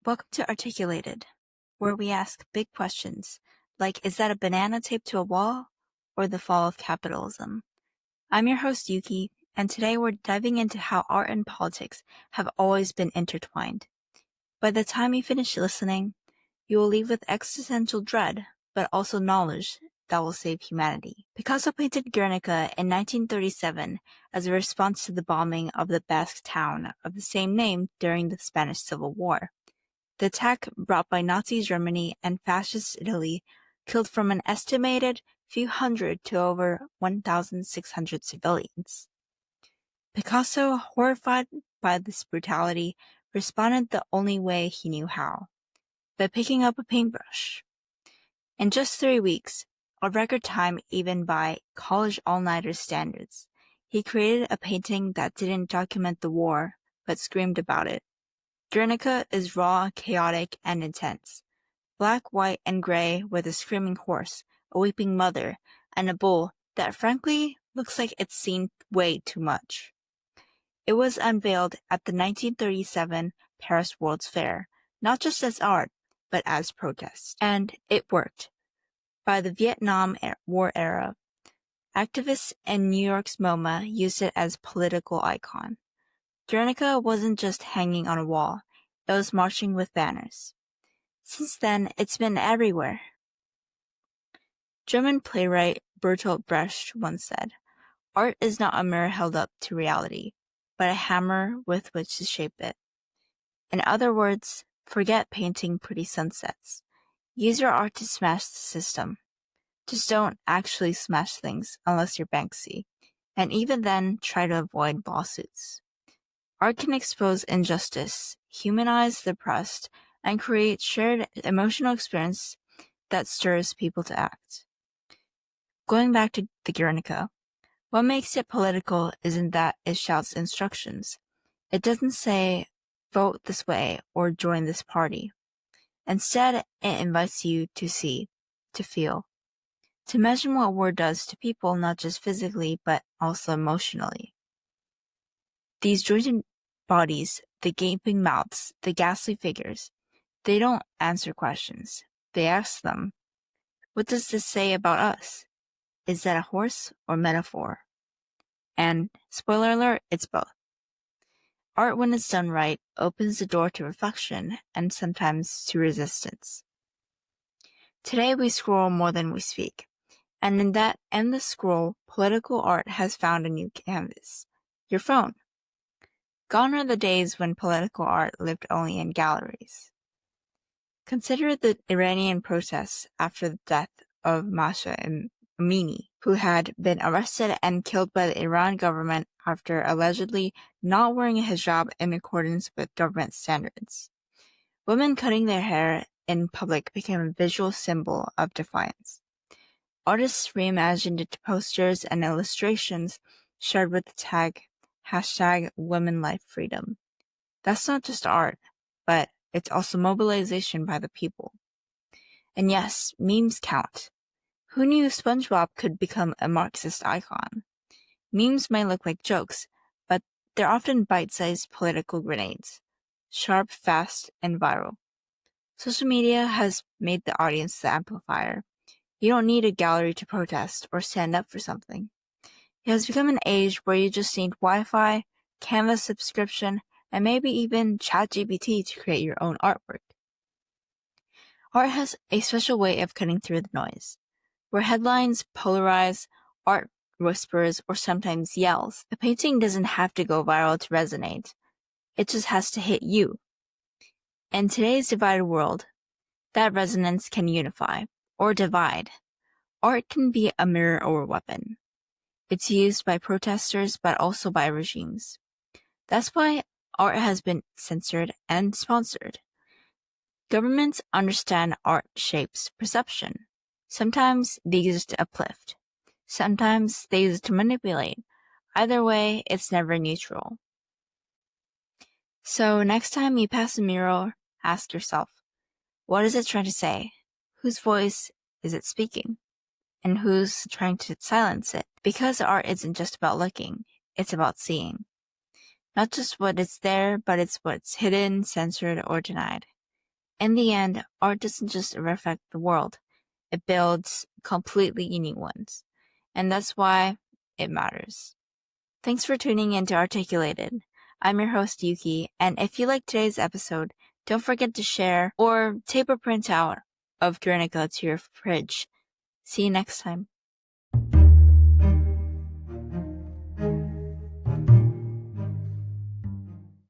Welcome to Articulated, where we ask big questions like, is that a banana taped to a wall or the fall of capitalism? I'm your host, Youki, and today we're diving into how art and politics have always been intertwined. By the time you finish listening, you will leave with existential dread, but also knowledge that will save humanity. Picasso painted Guernica in 1937 as a response to the bombing of the Basque town of the same name during the Spanish Civil War. The attack brought by Nazi Germany and Fascist Italy killed from an estimated few hundred to over 1,600 civilians. Picasso, horrified by this brutality, responded the only way he knew how, by picking up a paintbrush. In just 3 weeks, a record time even by college all-nighter standards, he created a painting that didn't document the war, but screamed about it. Guernica is raw, chaotic, and intense. Black, white, and gray with a screaming horse, a weeping mother, and a bull that frankly looks like it's seen way too much. It was unveiled at the 1937 Paris World's Fair, not just as art, but as protest. And it worked. By the Vietnam War era, activists in New York's MoMA used it as a political icon. Guernica wasn't just hanging on a wall, it was marching with banners. Since then, it's been everywhere. German playwright Bertolt Brecht once said, "Art is not a mirror held up to reality, but a hammer with which to shape it." In other words, forget painting pretty sunsets. Use your art to smash the system. Just don't actually smash things unless you're Banksy, and even then, try to avoid lawsuits. Art can expose injustice, humanize the oppressed, and create shared emotional experience that stirs people to act. Going back to the Guernica, what makes it political isn't that it shouts instructions. It doesn't say, vote this way or join this party. Instead, it invites you to see, to feel, to imagine what war does to people not just physically but also emotionally. These jointed bodies, the gaping mouths, the ghastly figures, they don't answer questions. They ask them, what does this say about us? Is that a horse or metaphor? And, spoiler alert, it's both. Art, when it's done right, opens the door to reflection and sometimes to resistance. Today we scroll more than we speak, and in that endless scroll, political art has found a new canvas, your phone. Gone are the days when political art lived only in galleries. Consider the Iranian protests after the death of Mahsa Amini, who had been arrested and killed by the Iran government after allegedly not wearing a hijab in accordance with government standards. Women cutting their hair in public became a visual symbol of defiance. Artists reimagined it to posters and illustrations shared with the tag #WomenLifeFreedom. That's not just art, but it's also mobilization by the people. And yes, memes count. Who knew SpongeBob could become a Marxist icon? Memes may look like jokes, but they're often bite-sized political grenades. Sharp, fast, and viral. Social media has made the audience the amplifier. You don't need a gallery to protest or stand up for something. It has become an age where you just need Wi-Fi, Canva subscription, and maybe even ChatGPT to create your own artwork. Art has a special way of cutting through the noise. Where headlines polarize, art whispers, or sometimes yells, a painting doesn't have to go viral to resonate. It just has to hit you. In today's divided world, that resonance can unify, or divide. Art can be a mirror or a weapon. It's used by protesters, but also by regimes. That's why art has been censored and sponsored. Governments understand art shapes perception. Sometimes they use it to uplift. Sometimes they use it to manipulate. Either way, it's never neutral. So next time you pass a mural, ask yourself, what is it trying to say? Whose voice is it speaking? And who's trying to silence it? Because art isn't just about looking, it's about seeing. Not just what is there, but it's what's hidden, censored, or denied. In the end, art doesn't just reflect the world, it builds completely unique ones. And that's why it matters. Thanks for tuning in to Articulated. I'm your host, Yuki, and if you liked today's episode, don't forget to share or tape a printout of Guernica to your fridge. See you next time.